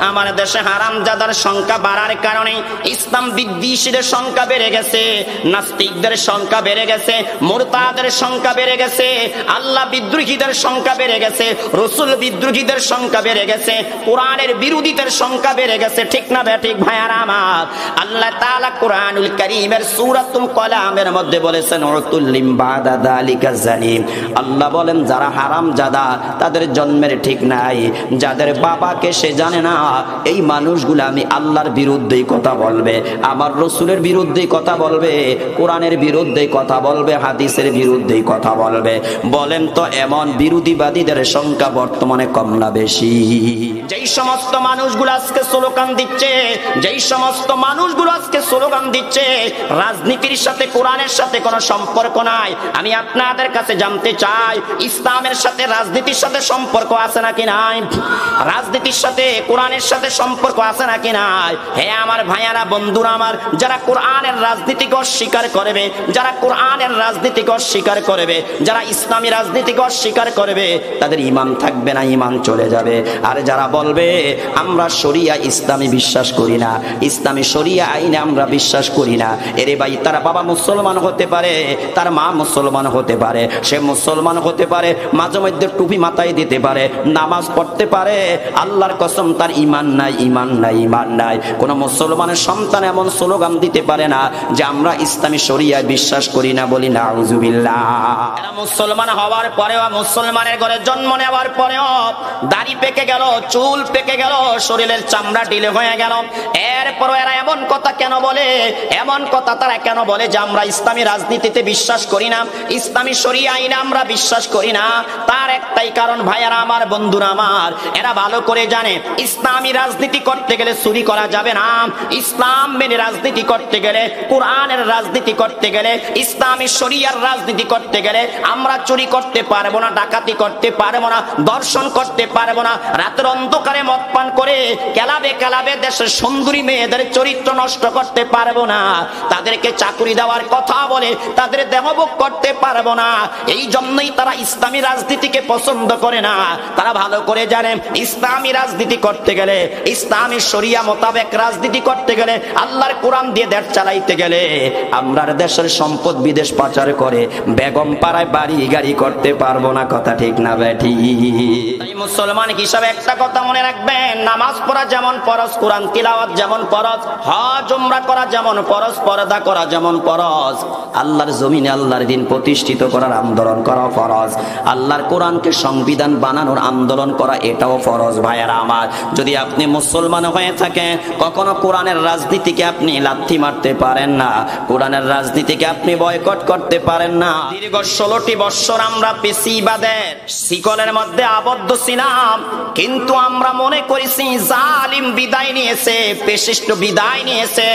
আমার দেশে হারামজাদার সংখ্যা বাড়ার কারণে ইসলাম বিদ্বেষীদের সংখ্যা বেড়ে গেছে, নাস্তিকদের সংখ্যা বেড়ে গেছে, মুরতাদের সংখ্যা বেড়ে গেছে, আল্লাহ বিদ্রোহীদের সংখ্যা বেড়ে গেছে, রাসূল বিদ্রোহীদের সংখ্যা বেড়ে গেছে, কোরআনের বিরোধীদের সংখ্যা বেড়ে গেছে। ঠিক না ঠিক ভাইয়ারা আমার? আল্লাহ তাআলা কোরআনুল কারীমের সূরাতুল কলামের মধ্যে বলেছেন উতুল্লিম বাদা যালিকা জালিম। আল্লাহ বলেন যারা হারামজাদা তাদের জন্মের ঠিক নাই, যাদের বাবাকে সে জানে না, এই মানুষগুলো আমি আল্লাহর বিরুদ্ধেই কথা বলবে, আমার রাসূলের বিরুদ্ধেই কথা বলবে, কোরআনের বিরুদ্ধেই কথা বলবে, হাদিসের বিরুদ্ধেই কথা বলবে। বলেন তো এমন বিরোধীবাদীদের সংখ্যা বর্তমানে কম না বেশি? যেই সমস্ত মানুষগুলো আজকে স্লোগান দিচ্ছে, যেই সমস্ত মানুষগুলো আজকে স্লোগান দিচ্ছে রাজনীতির সাথে কোরআনের সাথে কোনো সম্পর্ক নাই, আমি আপনাদের কাছে জানতে চাই ইসলামের সাথে রাজনীতির সাথে সম্পর্ক আছে নাকি নাই? রাজনীতির সাথে কোরআনের সাথে সম্পর্ক আছে নাকি নাই? হে আমার ভাইয়ারা, বন্ধুরা আমার, যারা কোরআনের রাজনীতিকে অস্বীকার করবে, যারা কোরআনের রাজনীতিকে অস্বীকার করবে, যারা ইসলামী রাজনীতিকে অস্বীকার করবে, তাদের ঈমান থাকবে না, ঈমান চলে যাবে। আর যারা বলবে আমরা শরিয়া ইসলামী বিশ্বাস করি না, ইসলামী শরিয়া আইনে আমরা বিশ্বাস করি না, এরে ভাই তার বাবা মুসলমান হতে পারে, তার মা মুসলমান হতে পারে, সে মুসলমান হতে পারে, মাঝে মধ্যে টুপি মাথায় দিতে পারে, নামাজ পড়তে পারে, আল্লাহর কসম তার ঈমান নাই, ঈমান নাই, ঈমান নাই। কোন মুসলমানের সন্তান এমন স্লোগান দিতে পারে না যে আমরা ইসলামী শরিয়ায় বিশ্বাস করি না, বলি নাউজুবিল্লাহ। এরা মুসলমান হওয়ার পরেও, মুসলমানের ঘরে জন্ম নেওয়ার পরেও দাড়ি পেকে গেল, চুল পেকে গেল, শরীরের চামড়া ঢিলে হয়ে গেল, এরপরও এরা এমন কথা কেন বলে, এমন কথা তারা কেন বলে যে আমরা ইসলামী রাজনীতিতে বিশ্বাস করি না, ইসলামী শরিয়া আইনে আমরা বিশ্বাস করি না? তার একটাই কারণ ভাইয়ারা আমার, বন্ধুরা আমার, এরা ভালো করে জানে ইসলামী রাজনীতি করতে গেলে চুরি করা যাবে না, ইসলাম মেনে রাজনীতি করতে গেলে, কোরআনের রাজনীতি করতে গেলে, ইসলামী শরিয়ার রাজনীতি করতে গেলে আমরা চুরি করতে পারবো না, ডাকাতি করতে পারবো না, দর্শন করতে পারবো না, রাতের অন্ধকারে মদ পান করে কেলাবে কেলাবে দেশের সুন্দরী মেয়েদের চরিত্র নষ্ট করতে পারবো না, তাদেরকে চাকরি দেওয়ার কথা বলে তাদের দেহভোগ করতে পারবো না। এই জন্যই তারা ইসলামী রাজনীতিকে পছন্দ করে না। তারা ভালো করে জানে ইসলামী রাজনীতি করতে গেলে, ইসলামী শরিয়া মোতাবেক রাজনীতি করতে গেলে, আল্লাহর কোরআন দিয়ে দেশ চালাইতে গেলে আমরার দেশের সম্পদ বিদেশ পাচার করে বেগম পাড়ায় বাড়ি গাড়ি করতে পারবো না। কথা ঠিক না বেঠি? তাই মুসলমান হিসাবে একটা কথা মনে রাখবেন, নামাজ পড়া যেমন ফরজ, কোরআন তিলাওয়াত যেমন ফরজ, হজ উমরা করা যেমন ফরজ, পর্দা করা যেমন ফরজ, আল্লাহর জমিনে আল্লাহর দিন প্রতিষ্ঠিত করার আন্দোলন করা ফরজ, আল্লাহর কোরআনকে সংবিধান বানানোর আন্দোলন করা এটাও ফরজ। ভাইয়েরা আমার, যদি আপনি মুসলমান হয়ে থাকেন, কখনো কোরআনের রাজনীতিকে আপনি লাথি মারতে পারেন না, কোরআনের রাজনীতিকে আপনি বয়কট করতে পারেন না। দীর্ঘ 16টি বৎসর আমরা পেশিবাদের শিকলের মধ্যে আবদ্ধ ছিলাম, কিন্তু আমরা মনে করেছি জালিম বিদায় নিয়েছে, পেশিষ্ট বিদায় নিয়েছে,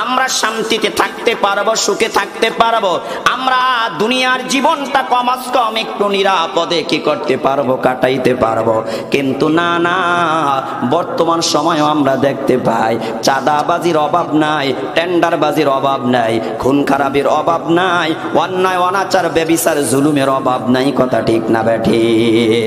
আমরা শান্তিতে থাকতে পারবো, সুখে থাকতে পারবো, আমরা দুনিয়ার জীবনটা কমাস কম একটু নিরাপদে কি করতে পারবো, কাটাইতে পারবো। কিন্তু না না, বর্তমান সময়ে আমরা দেখতে পাই চাঁদাবাজির অভাব নাই, টেন্ডারবাজির অভাব নাই, খুন খারাপের অভাব নাই, অন্যায় অনাচার ব্যভিচার জুলুমের অভাব নাই। কথা ঠিক না বেঠি?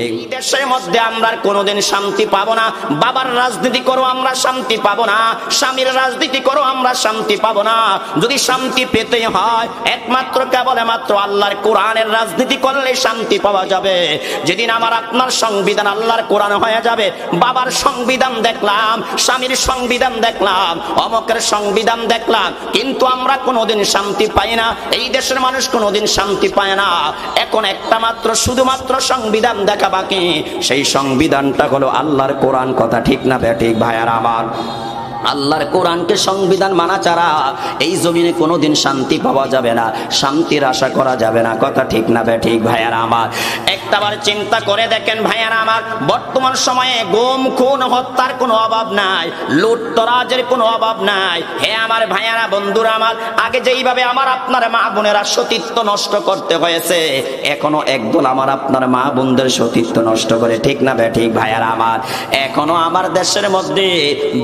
এই দেশের মধ্যে আমরা কোনোদিন শান্তি পাবো না। বাবার রাজনীতি করো আমরা শান্তি পাবো না, স্বামীর রাজনীতি করো আমরা শান্তি পাবো না। যদি শান্তি পেতে হয় একমাত্র কেবল মাত্র আল্লাহর কোরআনের রাজনীতি করলে শান্তি পাওয়া যাবে। যেদিন আমার আপনার সংবিধান আল্লাহর কোরআন হয়ে যাবে, বাবার সংবিধান দেখলাম, স্বামীর সংবিধান দেখলাম, অমকের সংবিধান দেখলাম, কিন্তু আমরা কোনোদিন শান্তি পাই না। এই দেশের মানুষ কোনোদিন শান্তি পায় না। এখন একটা মাত্র শুধুমাত্র সংবিধান দেখা বাকি, সেই সংবিধানটা হলো আল্লাহর কোরআন। কথা ঠিক না বেঠিক ভাইয়ারা আমার? আল্লাহর কোরআনকে সংবিধান মানা ছাড়া এই জমিনে কোনোদিন শান্তি পাওয়া যাবে না, শান্তির আশা করা যাবে না। কথা ঠিক না বেঠিক ভাইয়ারা আমার? একটাবার চিন্তা করে দেখেন ভাইয়ারা আমার, বর্তমান সময়ে গুম খুন হত্যার কোনো অভাব নাই, লুটতরাজের কোনো অভাব নাই। হে আমার ভাইয়ারা, বন্ধুরা আমার, আগে যেইভাবে আমার আপনার মা বোনেরা সতীত্ব নষ্ট করতে হয়েছে, এখনো একদল আমার আপনার মা বোনদের সতীত্ব নষ্ট করে। ঠিক না বেঠিক ভাইয়ারা আমার? এখনো আমার দেশের মধ্যে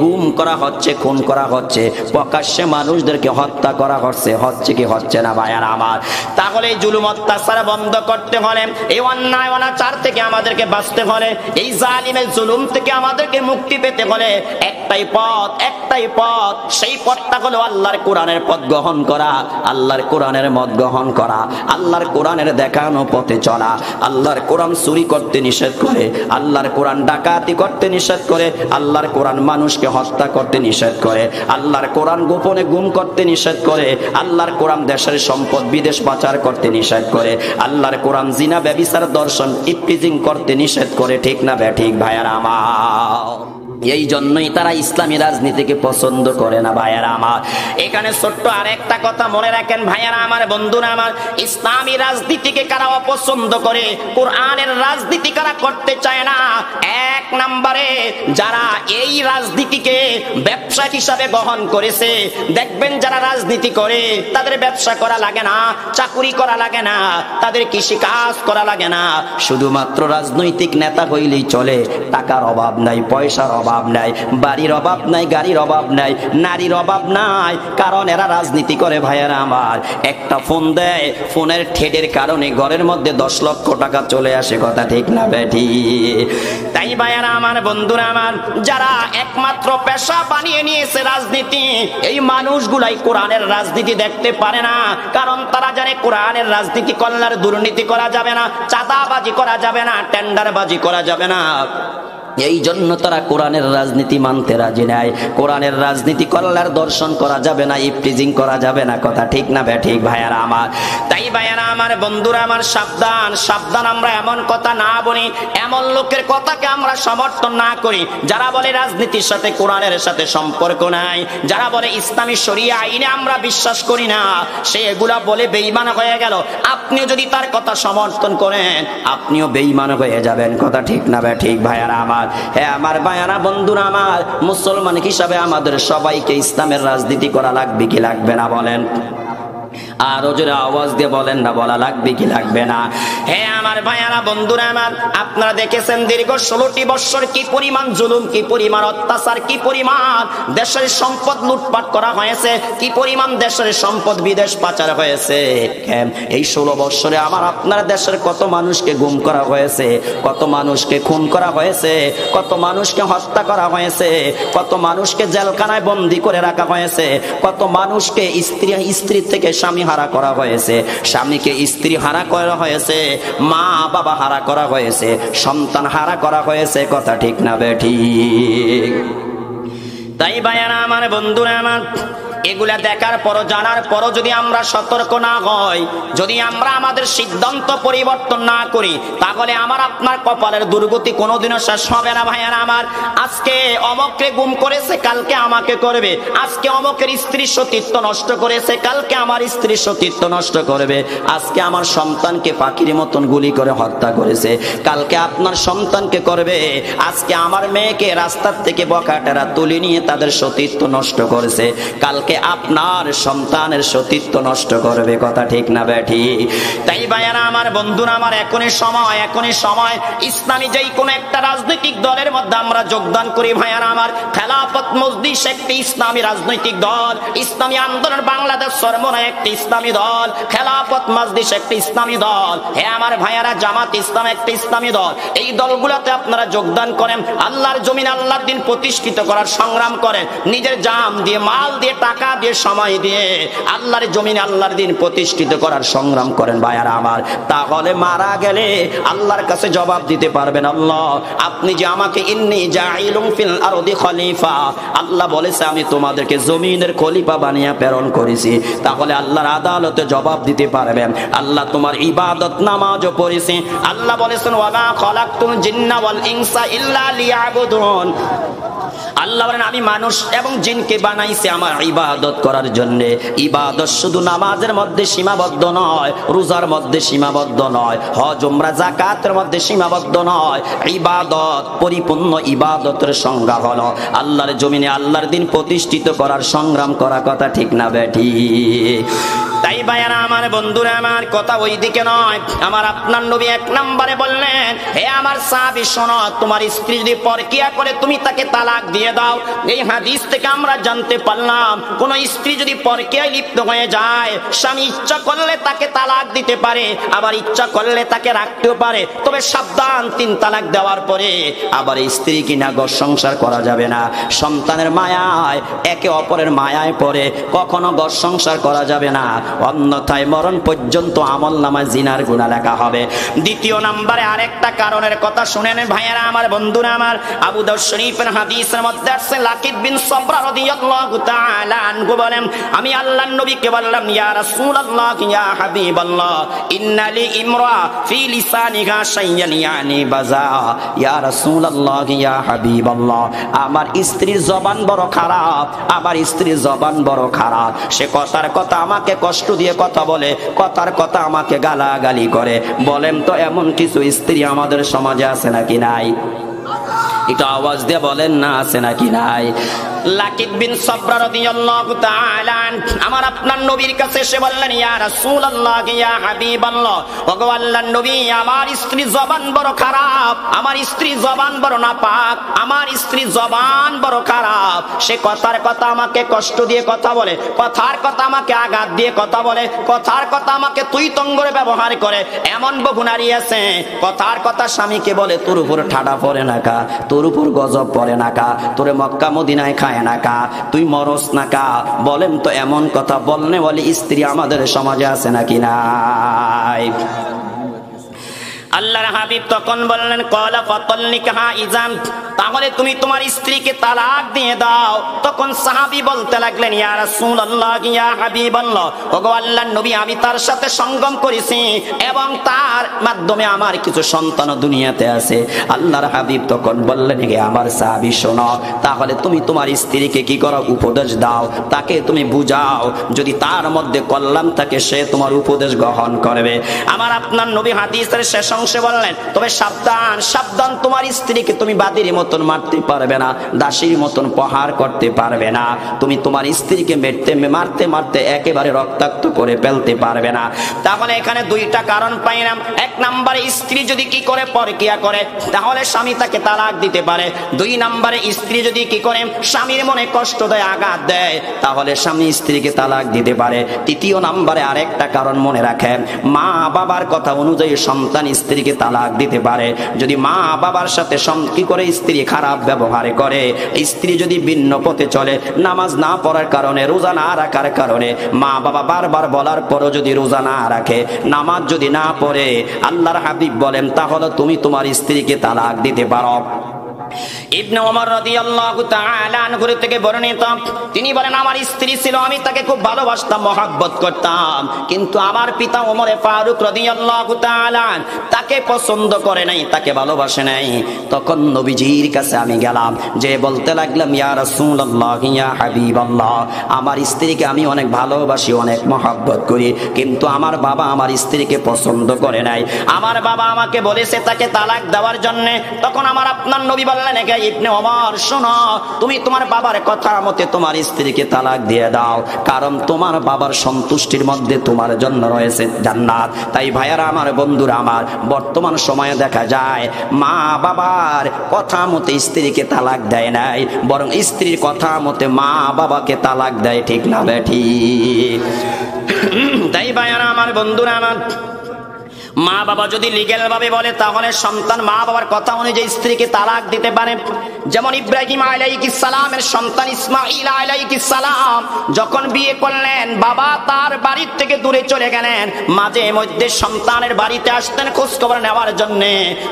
গুম করা হয় হচ্ছে, খুন করা হচ্ছে, প্রকাশ্যে মানুষদেরকে হত্যা করা হচ্ছে কি হচ্ছে না ভাইয়ারা আমার? তাহলে এই জুলুম অত্যাচার বন্ধ করতে হলে, এই অন্যায় অনাচার থেকে আমাদেরকে বাঁচতে হলে, এই জালিমের জুলুম থেকে আমাদেরকে মুক্তি পেতে হলে একটাই পথ, সেই পথটা হলো আল্লাহর কোরআনের পথ গ্রহণ করা, আল্লাহর কোরআনের মত গ্রহণ করা, আল্লাহর কোরআনের দেখানো পথে চলা। আল্লাহর কোরআন চুরি করতে নিষেধ করে, আল্লাহর কোরআন ডাকাতি করতে নিষেধ করে, আল্লাহর কোরআন মানুষকে হত্যা করতে নিষেধ করে, আল্লাহর কোরআন গোপনে গুম করতে নিষেধ করে, আল্লাহর কোরআন দেশের সম্পদ বিদেশ পাচার করতে নিষেধ করে, আল্লাহর কোরআন জিনা ব্যভিচার দর্শন ইফটিজিং করতে নিষেধ করে। ঠিক না ঠিক ভাইয়ারা আমার? এই জন্যই তারা ইসলামী রাজনীতিকে পছন্দ করে না ভাইয়ারা আমার। এখানে ছোট্ট আরেকটা কথা মনে রাখেন ভাইয়ারা আমার, বন্ধুরা আমার, ইসলামী রাজনীতিকে কারা অপছন্দ করে, কোরআনের রাজনীতি কারা করতে চায় না? এক নম্বরে যারা এই রাজনীতিকে ব্যবসা হিসাবে গ্রহণ করেছে, দেখবেন যারা রাজনীতি করে তাদের ব্যবসা করা লাগে না, চাকুরি করা লাগে না, তাদের কৃষি কাজ করা লাগে না, শুধুমাত্র রাজনৈতিক নেতা হইলেই চলে। টাকার অভাব নাই, পয়সার অভাব নাই, বাড়ির অভাব নাই, গাড়ির অভাব নাই, নারীর অভাব নাই, কারণ এরা রাজনীতি করে ভাইয়ারা আমার। একটা ফোন দেয়, ফোনের ঠেটের কারণে ঘরের মধ্যে 10 লক্ষ টাকা চলে আসে। কথা ঠিক না বেঠি? তাই ভাইয়ারা আমার, বন্ধুরা আমার, যারা একমাত্র পেশা বানিয়ে নিয়েছে রাজনীতি, এই মানুষগুলাই কোরআনের রাজনীতি দেখতে পারে না। কারণ তারা জানে কোরআনের রাজনীতি করলে আর দুর্নীতি করা যাবে না, চাঁদাবাজি করা যাবে না, টেন্ডারবাজি করা যাবে না। এই জন্য তারা কোরআনের রাজনীতি মানতে রাজি নাই। কোরআনের রাজনীতি করলে আর দর্শন করা যাবে না, ইফটিজিং করা যাবে না। কথা ঠিক না ঠিক ভাইয়ারা আমার? তাই ভাইয়ারা আমার, বন্ধুরা আমার, সাবধান সাবধান, আমরা এমন কথা না বলি, এমন লোকের কথাকে আমরা সমর্থন না করি যারা বলে রাজনীতির সাথে কোরআনের সাথে সম্পর্ক নাই, যারা বলে ইসলামী শরিয়া আইনে আমরা বিশ্বাস করি না, সে এগুলা বলে বেঈমান হয়ে গেল। আপনিও যদি তার কথা সমর্থন করেন, আপনিও বেঈমান হয়ে যাবেন। কথা ঠিক না ঠিক ভাইয়ারা আমার? হ্যাঁ আমার ভাইয়ারা, বন্ধুরা আমার, মুসলমান হিসাবে আমাদের সবাইকে ইসলামের রাজনীতি করা লাগবে কি লাগবে না বলেন? আরো জোরে আওয়াজ দিয়ে বলেন না, বলা লাগবে কি লাগবে না? হ্যাঁ আমার ভাইয়ারা, বন্ধুরা আমার, আপনারা দেখেছেন দীর্ঘ 16টি বছর কি পরিমাণ জুলুম, কি পরিমাণ অত্যাচার, কি পরিমাণ দেশের সম্পদ লুটপাট করা হয়েছে, কি পরিমাণ দেশের সম্পদ বিদেশ পাচার হয়েছে। এই 16 বছরে আমার আপনার দেশের কত মানুষকে গুম করা হয়েছে, কত মানুষকে খুন করা হয়েছে, কত মানুষকে হত্যা করা হয়েছে, কত মানুষকে জেলখানায় বন্দী করে রাখা হয়েছে, কত মানুষকে স্ত্রী থেকে স্বামী হারা করা হয়েছে, স্বামীকে স্ত্রী হারা করা হয়েছে, মা বাবা হারা করা হয়েছে, সন্তান হারা করা হয়েছে। কথা ঠিক না বেঠিক? তাই ভাইয়ারা আমার, বন্ধুরা আমার, এগুলা দেখার পরও জানার পরও যদি আমরা সতর্ক না হই, যদি আমরা আমাদের সিদ্ধান্ত পরিবর্তন না করি, তাহলে আমার আপনার কপালের দুর্গতি কোনোদিনও শেষ হবে না ভাইয়ারা আমার। আজকে অমককে গুম করেছে, কালকে আমাকে করবে। আজকে অমকের স্ত্রীর সতীত্ব নষ্ট করেছে, কালকে আমার স্ত্রীর সতীত্ব নষ্ট করবে। আজকে আমার সন্তানকে পাখির মতন গুলি করে হত্যা করেছে, কালকে আপনার সন্তানকে করবে। আজকে আমার মেয়েকে রাস্তার থেকে বকাটেরা তুলে নিয়ে তাদের সতীত্ব নষ্ট করেছে, কালকে আপনার সন্তানের সতীত্ব নষ্ট করবে। কথা ঠিক না বেঠি? তাই ভাইয়ারা আমার, বন্ধুরা আমার, এখনই সময় ইসলামী যেই কোন একটা রাজনৈতিক দলের মধ্যে আমরা যোগদান করি ভাইয়ারা আমার, খেলাফত মজলিস একটি ইসলামী রাজনৈতিক দল, ইসলামী আন্দোলন বাংলাদেশ সরমনা একটি ইসলামী দল, খেলাফত মজলিস একটি ইসলামী দল, হে আমার ভাইয়ারা, জামাত ইসলাম একটি ইসলামী দল। এই দলগুলোতে আপনারা যোগদান করেন, আল্লাহর জমিন আল্লাহর দিন প্রতিষ্ঠিত করার সংগ্রাম করেন, নিজের জান দিয়ে, মাল দিয়ে, টাকা দিয়ে, সময় দিয়ে আল্লাহর জমিনে আল্লাহর দিন প্রতিষ্ঠিত করার সংগ্রাম করেন ভাইয়ারা আমার। তাহলে মারা গেলে আল্লাহর কাছে জবাব দিতে পারবেন, আল্লাহ আপনি যে আমাকে ইন্নী জাইলুম ফিল আরদি খলিফা, আল্লাহ বলেছে আমি তোমাদেরকে জমিনের খলিফা বানিয়ে প্রেরণ করেছি। তাহলে আল্লাহর আদালতে জবাব দিতে পারবেন, আল্লাহ তোমার ইবাদত নামাজও পড়েছি। আল্লাহ বলেছেন ওয়ামা খালাকতুল জিন্না ওয়াল ইনসা ইল্লা লিয়াবুদুন, আল্লাহ বলেন আমি মানুষ এবং জিনকে বানাইছি আমার ইবাদত করার জন্য। ইবাদত শুধু নামাজের মধ্যে সীমাবদ্ধ নয়, রোজার মধ্যে সীমাবদ্ধ নয়, হজ উমরা যাকাতের মধ্যে সীমাবদ্ধ নয়। ইবাদত, পরিপূর্ণ ইবাদতের সংজ্ঞা হলো আল্লাহর জমিনে আল্লাহর দিন প্রতিষ্ঠিত করার সংগ্রাম করা। কথা ঠিক না বেঠি? তাই ভাইয়ারা আমার, বন্ধুরা আমার, কথা ওই দিকে নয়। আমার আপনার নবী এক নম্বরে বললেন, হে আমার সাহাবী শোনো, তোমার স্ত্রী যদি পরকিয়া করে তুমি তাকে তালাক দিয়ে দাও। এই হাদিস থেকে আমরা জানতে পারলাম, কোন স্ত্রী যদি পরকিয়ায় লিপ্ত হয়ে যায়, স্বামী ইচ্ছা করলে তাকে তালাক দিতে পারে, আবার ইচ্ছা করলে তাকে রাখতেও পারে। তবে সাবধান, 3 তালাক দেওয়ার পরে আবার স্ত্রী কিনা ঘর সংসার করা যাবে না। সন্তানের মায়ায়, একে অপরের মায়ায় পড়ে কখনো ঘর সংসার করা যাবে না, অন্যথায় মরণ পর্যন্ত আমলনামায় জিনার গুনাহ লেখা হবে। দ্বিতীয় নম্বরে আরেকটা কারণের কথা শুনেন ভাইয়েরা আমার, বন্ধুরা আমার, আবু দাউদ শরীফের হাদিসের মধ্যে আছে, লাকিদ বিন সাবরা রাদিয়াল্লাহু তাআলা আনহু বলেন, আমি আল্লাহর নবীকে বললাম, ইয়া রাসূলুল্লাহ, ইয়া হাবিবাল্লাহ, ইন্নালি ইমরা ফি লিসানিহা শাইয়ান ইয়ানি বাযা। ইয়া রাসূলুল্লাহ, ইয়া হাবিবাল্লাহ, আমার স্ত্রীর জবান বড় খারাপ, আমার স্ত্রীর জবান বড় খারাপ। সে কথার কথা আমাকে কষ্ট দিয়ে কথা বলে, কথার কথা আমাকে গালাগালি করে। বলেন তো এমন কিছু স্ত্রী আমাদের সমাজে আছে নাকি নাই? একটু আওয়াজ দিয়ে বলেন না, আছে নাকি নাই? লাকিদ বিন সাবরা রাদিয়াল্লাহু তাআলা আমার আপনার নবীর কাছে এসে বললেন, ইয়া রাসূলুল্লাহ, ইয়া হাবিবাল্লাহ, ওগো আল্লাহর নবী, আমার স্ত্রী জবান বড় খারাপ, আমার স্ত্রী জবান বড় নাপাক, আমার স্ত্রী জবান বড় খারাপ। সে কথার কথা আমাকে কষ্ট দিয়ে কথা বলে, কথার কথা আমাকে আঘাত দিয়ে কথা বলে, কথার কথা আমাকে তুই তঙ্গরে ব্যবহার করে। এমন বহু নারী আছে, কথার কথা স্বামীকে বলে, তোর উপর ঠাডা পড়ে না কা, তোর উপর গজব পড়ে না কা, তোরে মক্কা মদিনায় খায় না কা, তুই মরস না কা। বলেন তো এমন কথা বলনে বলে স্ত্রী আমাদের সমাজে আছে নাকি নাই? আল্লাহর হাবিব তখন বললেন, ক্বালা ফাতাল্লিকহা ইযান, তাহলে তুমি তোমার স্ত্রীকে তালাক দিয়ে দাও। তখন সাহাবী বলতে লাগলেন, ইয়া রাসূলুল্লাহ, ইয়া হাবিবাল্লাহ, ওগো আল্লাহর নবী, আমি তার সাথে সঙ্গম করেছি এবং তার মাধ্যমে আমার কিছু সন্তান দুনিয়াতে আছে। আল্লাহর হাবিব তখন বললেন, হে আমার সাহাবী শোনো, তাহলে তুমি তোমার স্ত্রীকে কি করো, উপদেশ দাও, তাকে তুমি বুঝাও, যদি তার মধ্যে কল্যাণ থাকে সে তোমার উপদেশ গ্রহণ করবে। আমার আপনার নবী হাদিসের শেষ অংশে বললেন, তবে সাবধান, সাবধান, তোমার স্ত্রীকে তুমি বাদীর মতন মারতে পারবে না, দাসীর মতন প্রহার করতে পারবে না, তুমি তোমার স্ত্রীকে মারতে মারতে একেবারে রক্তাক্ত করে ফেলতে পারবে না। তাহলে এখানে 2টা কারণ পাইলাম। এক নম্বরে স্ত্রী যদি কি করে, পরকিয়া করে, তাহলে স্বামী তাকে তালাক দিতে পারে। 2 নম্বরে স্ত্রী যদি কি করে, স্বামীর মনে কষ্ট দেয়, আঘাত দেয়, তাহলে স্বামী স্ত্রীকে তালাক দিতে পারে। 3য় নম্বরে আরেকটা কারণ মনে রাখেন, মা বাবার কথা অনুযায়ী সন্তান স্ত্রীকে তালাক দিতে পারে। যদি মা বাবার সাথে কি করে স্ত্রী খারাপ ব্যবহার করে, স্ত্রী যদি ভিন্ন পথে চলে, নামাজ না পড়ার কারণে, রোজা না রাখার কারণে, মা বাবা বারবার বলার পরও যদি রোজা না রাখে, নামাজ যদি না পড়ে, আল্লাহর হাবিব বলেন, তাহলে তুমি তোমার স্ত্রীকে তালাক দিতে পারো। ইবনে ওমর রাদিয়াল্লাহু তাআলা আনহু থেকে বর্ণিত, তিনি বলেন, আমার স্ত্রী ছিল, আমি তাকে খুব ভালোবাসতাম, মহব্বত করতাম, কিন্তু আমার পিতা ওমর ফারুক রাদিয়াল্লাহু তাআলা তাকে পছন্দ করে নাই, তাকে ভালোবাসে নাই। তখন নবীজির কাছে আমি গেলাম, যে বলতে লাগলাম, ইয়া রাসূলুল্লাহ, ইয়া হাবিবাল্লাহ, আমার স্ত্রীকে আমি অনেক ভালোবাসি, অনেক মহব্বত করি, কিন্তু আমার বাবা আমার স্ত্রীকে পছন্দ করে নাই, আমার বাবা আমাকে বলেছে তাকে তালাক দেওয়ার জন্য। তখন আমার আপনার নবী বললেন, ইবনে ওমর শোনো, তুমি তোমার বাবার কথা মতে তোমার স্ত্রীকে তালাক দিয়ে দাও, কারণ তোমার বাবার সন্তুষ্টির মধ্যে তোমার জন্য রয়েছে জান্নাত। তাই ভাইয়ারা আমার, বন্ধুরা আমার, বর্তমান সময়ে দেখা যায় মা বাবার কথা মতে স্ত্রীকে তালাক দেয় নাই, বরং স্ত্রীর কথা মতে মা বাবাকে তালাক দেয়। ঠিক না বেঠি? তাই ভাইয়ারা আমার, বন্ধুরা আমার, মা বাবা যদি লিগ্যাল ভাবে বলে, তাহলে সন্তান মা বাবার কথা অনুযায়ী স্ত্রীকে তালাক দিতে পারে। যেমন ইব্রাহিম আলাইহিস সালামের সন্তান ইসমাঈল আলাইহিস সালাম যখন বিয়ে করলেন, বাবা তার বাড়ির থেকে দূরে চলে গেলেন, মাঝে মধ্যে সন্তানের বাড়িতে আসতেন খোঁজ খবর নেওয়ার জন্য।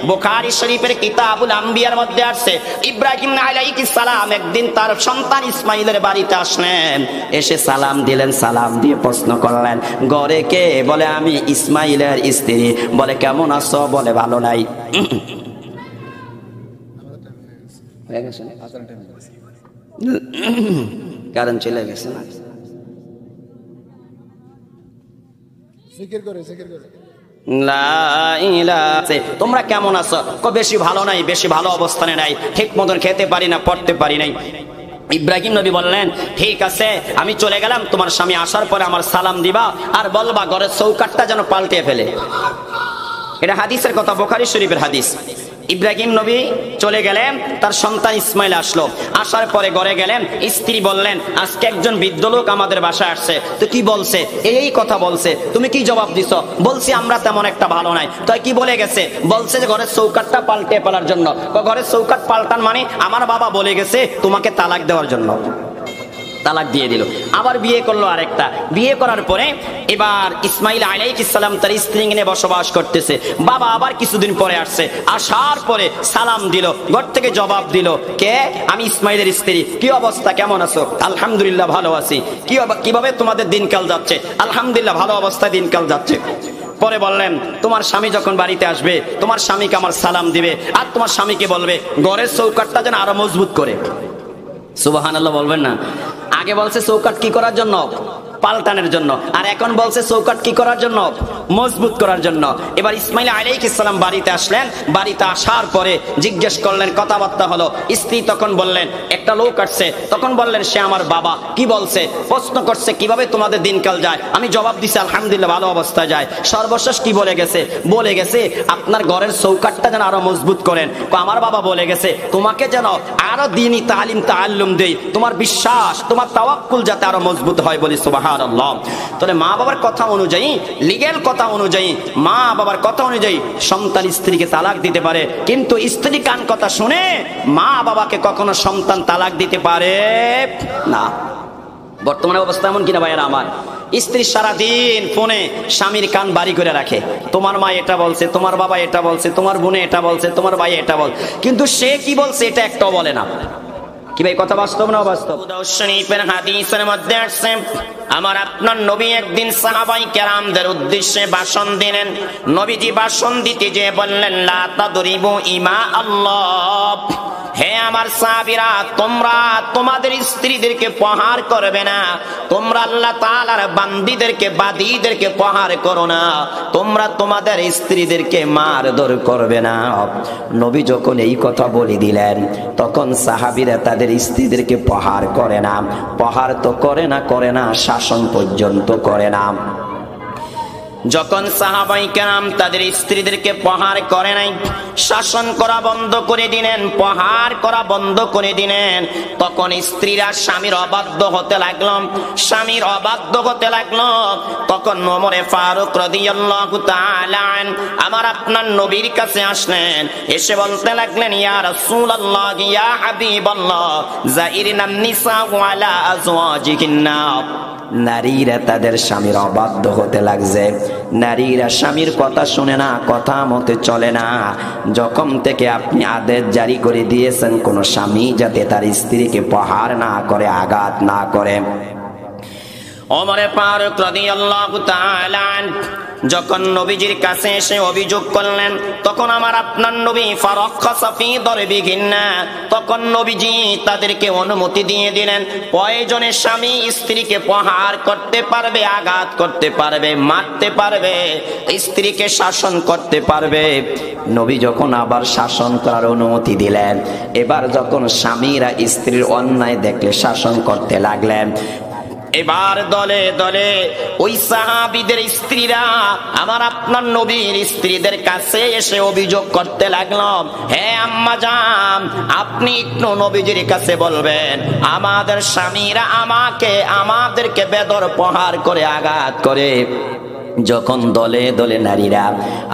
বুখারী শরীফের কিতাবুল আম্বিয়ার মধ্যে আছে, ইব্রাহিম আলাইহিস সালাম একদিন তার সন্তান ইসমাঈলের বাড়িতে আসলেন, এসে সালাম দিলেন, সালাম দিয়ে প্রশ্ন করলেন, ঘরে কে? বলে, আমি ইসমাঈলের স্ত্রী। বলে, কেমন আছো? বলে, ভালো নাই। কারণ চলে গেছে না, তোমরা কেমন আছো? বেশি ভালো নাই, বেশি ভালো অবস্থানে নাই, ঠিক মতন খেতে পারি না, পড়তে পারি নাই। ইব্রাহিম নবী বললেন, ঠিক আছে আমি চলে গেলাম, তোমার স্বামী আসার পরে আমার সালাম দিবা আর বলবা ঘরের চৌকাঠটা যেন পাল্টে ফেলে। এটা হাদিসের কথা, বুখারী শরীফের হাদিস। ইব্রাহিম নবী চলে গেলেন, তার সন্তান ইসমাইল আসলো। আসার পরে ঘরে গেলেন, স্ত্রী বললেন, আজকে একজন বৃদ্ধ লোক আমাদের বাসায় আসছে, তো কি বলছে? এই কথা বলছে। তুমি কি জবাব দিছ? বলছি আমরা তেমন একটা ভালো নাই। তো কি বলে গেছে? বলছে যে ঘরের চৌকাঠটা পাল্টে ফেলার জন্য। ঘরের চৌকাঠ পাল্টান মানে আমার বাবা বলে গেছে তোমাকে তালাক দেওয়ার জন্য। তালাক দিয়ে দিল। আবার বিয়ে করলো আরেকটা। বিয়ে করার পরে এবার ইসমাইল আলাইহিস সালাম তার স্ত্রী নিয়ে বসবাস করতেছে। বাবা আবার কিছুদিন পরে আসছে। আসার পরে সালাম দিল, ঘর থেকে জবাব দিল, কে? আমি ইসমাইলের স্ত্রী। কি অবস্থা, কেমন আছো? আলহামদুলিল্লাহ ভালো আছি। কিভাবে তোমাদের দিনকাল যাচ্ছে? আলহামদুলিল্লাহ ভালো অবস্থায় দিনকাল যাচ্ছে। পরে বললেন, তোমার স্বামী যখন বাড়িতে আসবে তোমার স্বামীকে আমার সালাম দিবে আর তোমার স্বামীকে বলবে ঘরের চৌকাঠটা যেন আরো মজবুত করে। সুবহানাল্লাহ বলবেন না? আগে বলছে চৌকাঠ কি করার জন্য? পাল্টানোর জন্য। আর এখন বলছে চৌকাঠ কি করার জন্য? মজবুত করার জন্য। এবার ইসমাইল আলাইহিস সালাম বাড়িতে আসলেন। বাড়িতে আসার পরে জিজ্ঞেস করলেন, কথাবার্তা হলো। স্ত্রী তখন বললেন, একটা লোক আসছে। তখন বললেন, সে আমার বাবা। কি বলছে? প্রশ্ন করছে, কিভাবে তোমাদের দিনকাল যায়? আমি জবাব দিছি আলহামদুলিল্লাহ ভালো অবস্থায় যায়। সর্বশেষ কি বলে গেছে? বলে গেছে আপনার ঘরের চৌকাঠটা যেন আরো মজবুত করেন। আমার বাবা বলে গেছে তোমাকে যেন আরো দ্বীনি তালিম তাআল্লুম দেই, তোমার বিশ্বাস তোমার তাওয়াক্কুল যাতে আরো মজবুত হয় বলি সুবহানাল্লাহ। তাহলে মা বাবার কথা অনুযায়ী, লিগ্যাল কথা অনুযায়ী, মা বাবার কথা অনুযায়ী সন্তান স্ত্রীকে তালাক দিতে পারে, কিন্তু স্ত্রী কান কথা শুনে মা বাবাকে কখনো সন্তান তালাক দিতে পারে না। বর্তমানে অবস্থা এমন কিনা ভাইয়েরা আমার, স্ত্রী সারাদিন ফোনে স্বামীর কান বাড়ি করে রাখে। তোমার মা এটা বলছে, তোমার বাবা এটা বলছে, তোমার বোনে এটা বলছে, তোমার ভাই এটা বল, কিন্তু সে কি বলছে এটা একটাও বলে না। কি ভাই কথা বাস্তব না অবাস্তব? শরীফের হাদিসের মধ্যে আসছে, আমার আপনার নবী একদিন সাহাবাই কেরামদের উদ্দেশ্যে ভাষণ দিলেন। নবীজি ভাষণ দিতে যে বললেন, লা তাদরিবু ইমা আল্লাহ, হে আমার সাহাবীরা, তোমরা তোমাদের স্ত্রীদেরকে প্রহার করবে না। তোমরা আল্লাহ তাআলার বান্দীদেরকে, বাদীদেরকে প্রহার করো না। তোমরা তোমাদের স্ত্রীদেরকে মারধর করবে না। নবী যখন এই কথা বলে দিলেন, তখন সাহাবীরা তাদের স্ত্রীদেরকে প্রহার করে না। প্রহার তো করে না, শাসন পর্যন্ত করে না। যখন সাহাবাই কেরাম তাদের স্ত্রীদেরকে প্রহার করে নাই, শাসন করা বন্ধ করে দিলেন, প্রহার করা বন্ধ করে দিলেন, তখন স্ত্রীরা স্বামীর অবাধ্য হতে লাগলো, স্বামীর অবাধ্য হতে লাগলো। তখন ওমরে ফারুক রাদিয়াল্লাহু তাআলা আমার আপনার নবীর কাছে আসলেন। এসে বলতে লাগলেন, ইয়া রাসূলুল্লাহ, ইয়া হাবিবাল্লাহ, যাইরনান নিসা আলা আজওয়াজিহিন্না। নারীরা তাদের স্বামীর অবাধ্য হতে লাগছে। নারীরা স্বামীর কথা শুনে না, কথা মতে চলে না। যখন থেকে আপনি আদেশ জারি করে দিয়েছেন কোন স্বামী যাতে তার স্ত্রীকে প্রহার না করে, আঘাত না করে। ওমর ফারুক রাদিয়াল্লাহু তাআলা যখন নবীজির কাছে এসে অভিযোগ করলেন, তখন আমার আপনার নবী ফারাক্কাসা ফি দরবিহিন্না, তখন নবীজি তাদেরকে অনুমতি দিয়ে দিলেন, প্রয়োজনে স্বামী স্ত্রীকে প্রহার করতে পারবে, আঘাত করতে পারবে, মারতে পারবে, স্ত্রীকে শাসন করতে পারবে। নবী যখন আবার শাসন করার অনুমতি দিলেন, এবার যখন স্বামীরা স্ত্রীর অন্যায় দেখলে শাসন করতে লাগলেন, এবার দলে দলে ওই সাহাবীদের স্ত্রীরা আমার আপনার নবীর স্ত্রীদের কাছে এসে অভিযোগ করতে লাগলো, হে আম্মা জান, আপনি একটু নবীজির কাছে বলবেন আমাদের স্বামীরা আমাদেরকে বেদর প্রহার করে, আঘাত করে। যখন দলে দলে নারীরা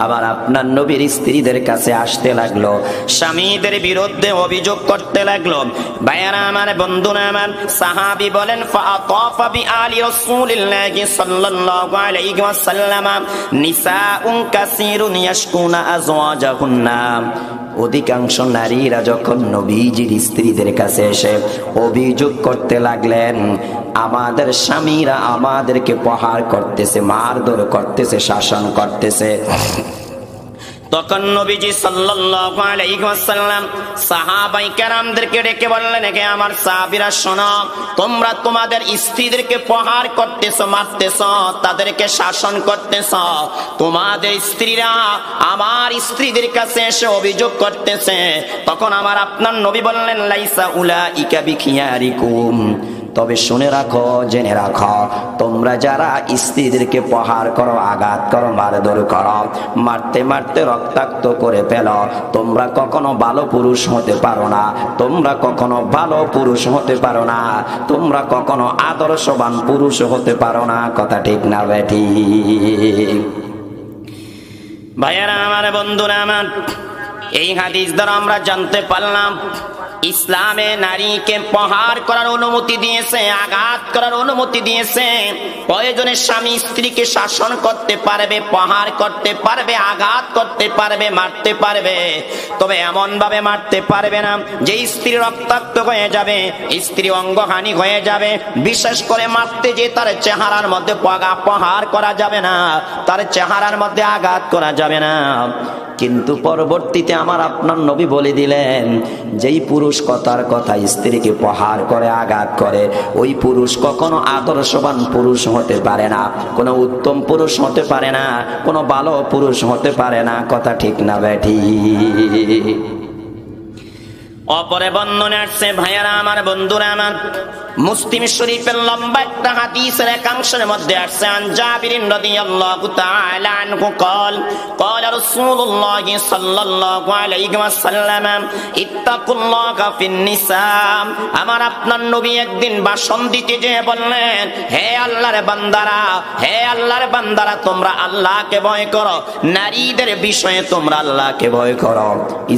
আবার আপনার নবীর স্ত্রীদের কাছে আসতে লাগলো, স্বামীদের বিরুদ্ধে অভিযোগ করতে লাগলো, ভাইয়ারা আমার, বন্ধুরা আমার, সাহাবী বলেন, ফাআতাফা বিআলি রাসূলিল্লাহি সাল্লাল্লাহু আলাইহি ওয়াসাল্লাম নিসাউন কাসীরুন ইয়াশকুনা আজওয়াজাহুন্না। অধিকাংশ নারীরা যখন নবীজির স্ত্রীদের কাছে এসে অভিযোগ করতে লাগলেন, আমাদের স্বামীরা আমাদেরকে প্রহার করতেছে, মারধর করতেছে, শাসন করতেছে, তখন নবীজি সাল্লাল্লাহু আলাইহি ওয়াসাল্লাম সাহাবায়ে কেরামদেরকে ডেকে বললেন, হে আমার সাহাবীরা শোনো, তোমরা তোমাদের স্ত্রীদেরকে প্রহার করতেছো, মারতেছো, তাদেরকে শাসন করতেছো। তোমাদের স্ত্রীরা আমার স্ত্রীদের কাছে এসে অভিযোগ করতেছে। তখন আমার আপনার নবী বললেন, লাইসা উলাইকা বিখিয়ারিকুম, তবে শুনে রাখো, জেনে রাখো, তোমরা যারা স্ত্রীদেরকে প্রহার করো, আঘাত করো, মারধর করো, মারতে মারতে রক্তাক্ত করে ফেলো, তোমরা কখনো ভালো পুরুষ হতে পারো না, তোমরা কখনো ভালো পুরুষ হতে পারো না, তোমরা কখনো আদর্শবান পুরুষ হতে পারো না। কথা ঠিক না বেঠি? ভাইয়েরা আমার, বন্ধুরা আমার, এই হাদিস দ্বারা আমরা জানতে পারলাম ইসলামে নারীকে প্রহার করার অনুমতি দিয়েছে, আঘাত করার অনুমতি দিয়েছে। প্রয়োজনে স্বামী স্ত্রীকে শাসন করতে পারবে, প্রহার করতে পারবে, আঘাত করতে পারবে, মারতে পারবে, তবে এমন ভাবে মারতে পারবে না যে স্ত্রী রক্তাক্ত হয়ে যাবে, স্ত্রী অঙ্গহানি হয়ে যাবে। বিশেষ করে মারতে যে তার চেহারার মধ্যে প্রহার করা যাবে না, তার চেহারার মধ্যে আঘাত করা যাবে না। কিন্তু পরবর্তীতে আমার আপনার নবী বলে দিলেন, যেই পুরুষ কথার কথা স্ত্রীকে প্রহার করে, আঘাত করে, ওই পুরুষ কখনো আদর্শবান পুরুষ হতে পারে না, কোনো উত্তম পুরুষ হতে পারে না, কোনো ভালো পুরুষ হতে পারে না। কথা ঠিক না বেঠি? অপরে বর্ণনা আসছে, ভাইয়ারা আমার, বন্ধুরা আমার, মুসলিম শরীফের লম্বা একটা হাদিসের একাংশের মধ্যে আসছে, আন জাবির রাদিয়াল্লাহু তাআলা আনহু قال قال رسول الله صلى الله عليه وسلم ইত্তাকুল্লাহা ফিন নিসা। আমার আপনার নবী একদিন ভাষণ দিতে যেয়ে বললেন, হে আল্লাহর বান্দারা, হে আল্লাহর বান্দারা, তোমরা আল্লাহকে ভয় করো, নারীদের বিষয়ে তোমরা আল্লাহকে ভয় করো,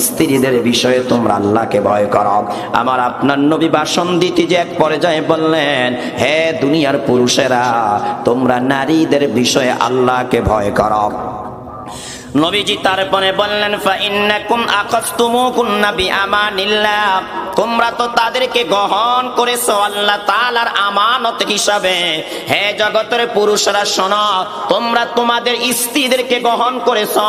স্ত্রীদের বিষয়ে তোমরা আল্লাহকে ভয় করো। আমার আপনার নবী ভাষণ দিতে যে এক পর্যায়ে বললেন, হে দুনিয়ার পুরুষেরা, তোমরা নারীদের বিষয়ে আল্লাহকে ভয় করো। নবীজি তারপরে বললেন, ফাইন্নাকুম আখাযতুমুকুন্না বিআমানিল্লাহ, তোমরা তো তাদেরকে গ্রহণ করেছো আল্লাহ তাআলার আমানত হিসাবে। হে জগতের পুরুষরা শোনো, তোমরা তোমাদের স্ত্রীদেরকে গ্রহণ করেছো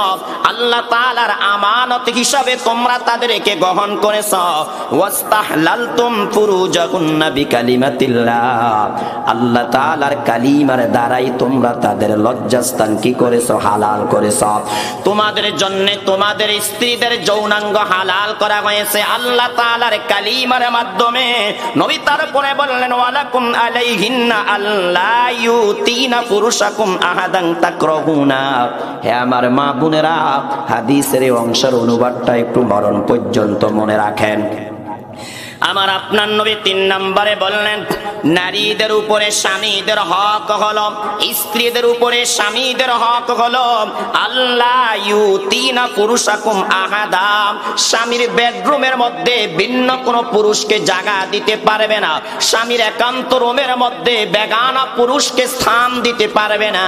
আল্লাহ তাআলার আমানত হিসাবে, তোমরা তাদেরকে গ্রহণ করেছো। ওয়াস্তাহলালতুম ফুরুজাকুন্না বিকালিমাতিল্লাহ, আল্লাহ তাআলার কালিমার দ্বারাই তোমরা তাদের লজ্জাস্থান কি করেছো? হালাল করেছো। তোমাদের জন্য তোমাদের স্ত্রীদের যৌনাঙ্গ হালাল করা হয়েছে আল্লাহ তাআলার কালিমার মাধ্যমে। নবী তারপরে বললেন, ওয়ালাকুম আলাইহিন্না আল্লা ইউতিনা পুরুষাকুম আহাদান তাকরাহুনা। হে আমার মা বোনেরা, হাদিসের এই অংশের অনুবাদটা একটু মরণ পর্যন্ত মনে রাখেন। আমার আপনার নবী 3 নম্বরে বললেন, নারীদের উপরে স্বামীদের হক হলো, স্ত্রীদের উপরে স্বামীদের হক হলো আল্লাহ ইউতিনা পুরুষাকুম আহাদা, স্বামীর বেডরুমের মধ্যে ভিন্ন কোনো পুরুষকে জায়গা দিতে পারবে না, স্বামীর একান্ত রুমের মধ্যে বেগানা পুরুষকে স্থান দিতে পারবে না,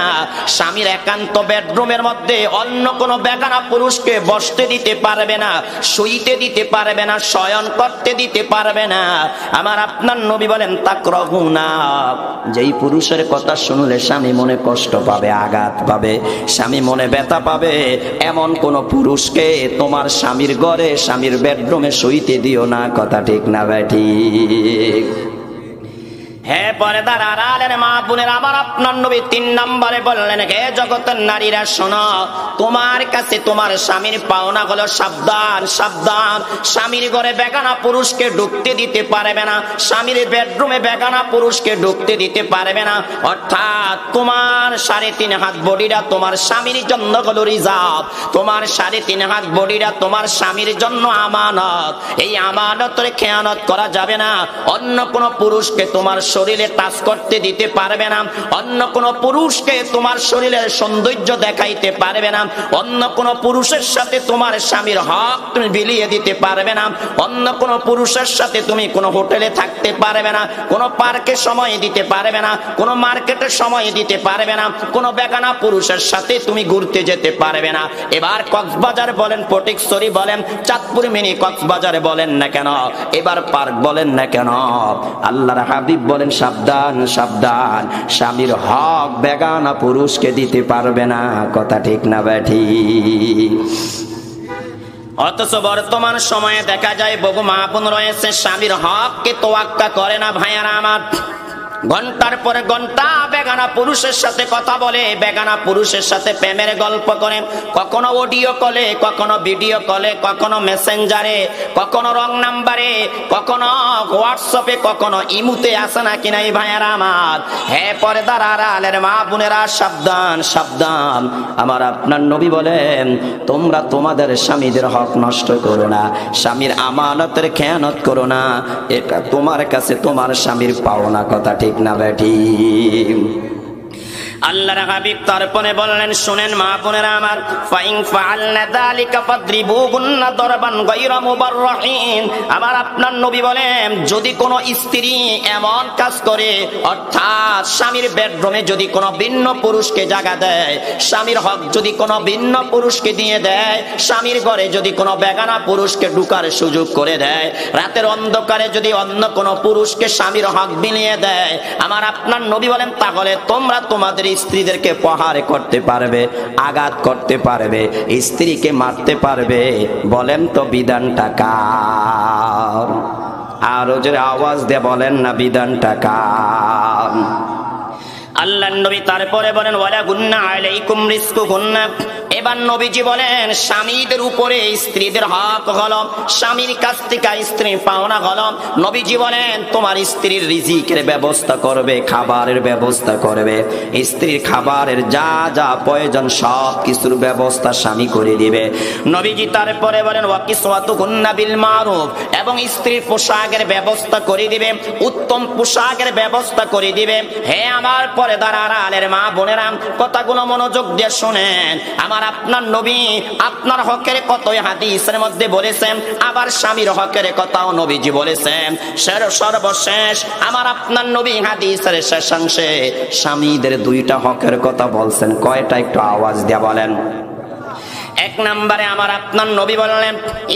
স্বামীর একান্ত বেডরুমের মধ্যে অন্য কোনো বেগানা পুরুষকে বসতে দিতে পারবে না, শুইতে দিতে পারবে না, শয়ন করতে দিতে পারবে না। আমার আপনার নবী বলেন, তাকরাহুনা, যেই পুরুষের কথা শুনলে স্বামী মনে কষ্ট পাবে, আঘাত পাবে, স্বামী মনে ব্যথা পাবে, এমন কোন পুরুষকে তোমার স্বামীর ঘরে, স্বামীর বেডরুমে শুইতে দিও না। কথা ঠিক না ভাই? ঠিক। হে পর্দার আড়ালের মা বোনের, আমার আপনার নবী 3 নম্বরে বললেন, হে জগতের নারীরা শোনো, তোমার কাছে তোমার স্বামীর পাওনা হলো সাবধান, সাবধান, স্বামীর ঘরে বেগানা পুরুষকে ঢুকতে দিতে পারবে না, স্বামীর বেডরুমে বেগানা পুরুষকে ঢুকতে দিতে পারবে না। অর্থাৎ তোমার 3.5 হাত বডিটা তোমার স্বামীর জন্য হলো রিজার্ভ, তোমার 3.5 হাত বডিটা তোমার স্বামীর জন্য আমানত। এই আমানতের খেয়ানত করা যাবে না। অন্য কোন পুরুষকে তোমার শরীরে টাচ করতে দিতে পারবে না, অন্য কোন পুরুষকে তোমার শরীরের সৌন্দর্য দেখাইতে পারবে না, অন্য কোন পুরুষের সাথে তোমার স্বামীর হক তুমি বিলিয়ে দিতে পারবে না, অন্য কোন পুরুষের সাথে তুমি কোন হোটেলে থাকতে পারবে না, কোন পার্কে সময় দিতে পারবে না, কোন মার্কেটে সময় দিতে পারবে না, কোন বেগানা পুরুষের সাথে তুমি ঘুরতে যেতে পারবে না। এবার কক্সবাজার বলেন, ফটিকছড়ি বলেন, চাঁদপুর মিনি কক্সবাজারে বলেন না কেন, এবার পার্ক বলেন না কেন, আল্লাহর হাবিব বলেন, সাবধান, সাবধান, স্বামীর হক বেগানা পুরুষকে দিতে পারবে না। কথা ঠিক না ব্যাঠি? অথচ বর্তমান সময়ে দেখা যায় বহু মা বোন রয়েছে স্বামীর হককে তোয়াক্কা করে না। ভাইয়ারা আমার, ঘন্টার পরে ঘন্টা বেগানা পুরুষের সাথে কথা বলে, বেগানা পুরুষের সাথে প্রেমের গল্প করে, কখনো অডিও কলে, কখনো ভিডিও কলে, কখনো মেসেঞ্জারে, কখনো রং নাম্বারে, কখনো হোয়াটসঅ্যাপে, কখনো ইমুতে, আসে নাকি নাই ভাইয়ারা আমার? হ্যাঁ পর্দার আড়ালের মা বোনেরা সাবধান সাবধান। আমার আপনার নবী বলেন, তোমরা তোমাদের স্বামীদের হক নষ্ট করো না, স্বামীর আমানতের খেয়ানত করো না, এটা তোমার কাছে তোমার স্বামীর পাওনা কথা, ঠিক না বেঠি? আল্লাহর হাবিব তারপরে বললেন, শুনেন মা বোনেরা আমার, ফাইন ফাআলনা যালিকা ফাদরিবুহুন্না দরবান গায়রা মুবাররাহিন। আমার আপনার নবী বলেন, যদি কোনো স্ত্রী এমন কাজ করে, অর্থাৎ স্বামীর বেডরুমে যদি কোনো ভিন্ন পুরুষকে জায়গা দেয়, স্বামীর হক যদি কোনো ভিন্ন পুরুষকে দিয়ে দেয়, স্বামীর ঘরে যদি কোনো বেগানা পুরুষকে ঢুকার সুযোগ করে দেয়, রাতের অন্ধকারে যদি অন্য কোনো পুরুষকে স্বামীর হক বিলিয়ে দেয়, আমার আপনার নবী বলেন, তাহলে তোমরা তোমাদের স্ত্রীদেরকে প্রহার করতে পারবে, আঘাত করতে পারবে, স্ত্রীকে মারতে পারবে। বলেন তো বিধানটা কার? আরো জোরে আওয়াজ দিয়ে বলেন না, বিধানটা কার? আল্লাহর নবী তারপরে বলেন, ওয়ালা গুন্না আলাইকুম রিজকুহুন্না। এবার নবীজি বলেন, স্বামীদের উপরে স্ত্রীদের হক হলো, স্বামীর কাছ থেকে স্ত্রী পাওনা হলো। নবীজি বলেন, তোমার স্ত্রীর রিজিকের ব্যবস্থা করবে, খাবারের ব্যবস্থা করবে, স্ত্রীর খাবারের যা যা প্রয়োজন সব কিছুর ব্যবস্থা স্বামী করে দিবে। নবীজি তারপরে বলেন, ওয়া কিসওয়াতুহুন্না বিল মারুফ, এবং স্ত্রীর পোশাকের ব্যবস্থা করে দিবে, উত্তম পোশাকের ব্যবস্থা করে দিবে। হে আমার পর্দার আড়ালের মা বোনেরা, কথাগুলো মনোযোগ দিয়ে শুনেন। আমার আপনার নবী আপনার হকের কতই হাদিসের মধ্যে বলেছেন, আবার স্বামীর হকের কথাও নবীজি বলেছেন। সর্বশেষ আমার আপনার নবী হাদিসের শেষাংশে স্বামীদের দুইটা হকের কথা বলছেন। কয়টা একটু আওয়াজ দিয়ে বলেন। এক নম্বরে আমার আপনার নবী বললেন,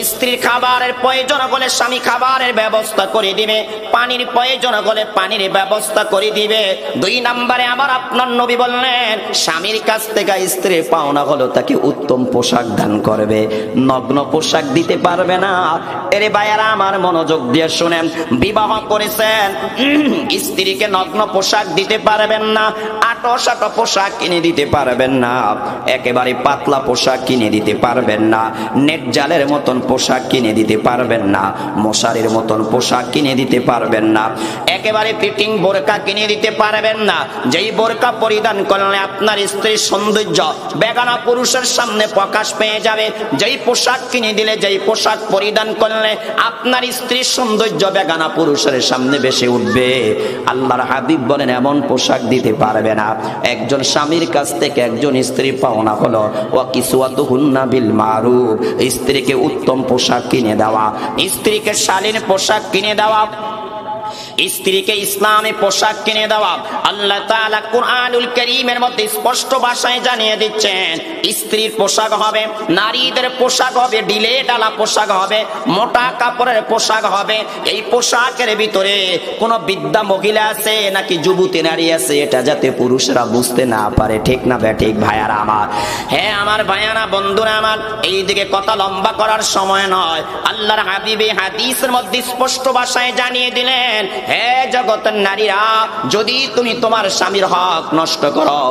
স্ত্রীর খাবারের প্রয়োজন হলে স্বামী খাবারের ব্যবস্থা করে দিবে, পানির প্রয়োজন হলে পানির ব্যবস্থা করে দিবে। দুই নম্বরে আমার আপনার নবী বললেন, স্বামীর কাছ থেকে স্ত্রীর পাওনা হলো তাকে উত্তম পোশাক দান করবে, নগ্ন পোশাক দিতে পারবে না। এরে ভাইয়ারা আমার মনোযোগ দিয়ে শুনেন, বিবাহ করেছেন, স্ত্রীকে নগ্ন পোশাক দিতে পারবেন না, আটো পোশাক কিনে দিতে পারবেন না, একেবারে পাতলা পোশাক কিনে দিতে পারবেন না, নেট জালের মতন পোশাক কিনে দিতে পারবেন না, মশারির মতন পোশাক কিনে দিতে পারবেন না, একেবারে ফিটিং বোরকা কিনে দিতে পারবেন না। যেই বোরকা পরিধান করলে আপনার স্ত্রীর সৌন্দর্য বেগানা পুরুষের সামনে প্রকাশ পেয়ে যাবে, যেই পোশাক কিনে দিলে, যেই পোশাক পরিধান করলে আপনার স্ত্রীর সৌন্দর্য বেগানা পুরুষের সামনে বেশি উঠবে, আল্লাহর হাবিব বলেন এমন পোশাক দিতে পারবে না। একজন স্বামীর কাছ থেকে একজন স্ত্রী পাওনা হলো ওয়া কিসওয়াতুহুন্না বিল মারুফ, স্ত্রীকে উত্তম পোশাক কিনে দেওয়া, স্ত্রীকে শালীন পোশাক কিনে দেওয়া, স্ত্রীকে ইসলামী পোশাক কিনে দেওয়া। আল্লাহ তাআলা কুরআনুল কারীমের মধ্যে স্পষ্ট ভাষায় জানিয়ে দিচ্ছেন, স্ত্রীর পোশাক হবে, নারীদের পোশাক হবে, ঢিলে ঢালা পোশাক হবে, মোটা কাপড়ের পোশাক হবে। এই পোশাকের ভিতরে কোন বৃদ্ধা মহিলা আছে নাকি যুবতী নারী আছে, এটা যাতে পুরুষরা বুঝতে না পারে, ঠিক না ঠিক ভাইয়ারা আমার? হ্যাঁ আমার ভাইয়ারা, বন্ধুরা আমার, এই দিকে কথা লম্বা করার সময় নয়। আল্লাহর হাবিবে হাদিসের মধ্যে স্পষ্ট ভাষায় জানিয়ে দিলেন, হে জগতের নারীরা, যদি তুমি তোমার স্বামীর হক নষ্ট করো,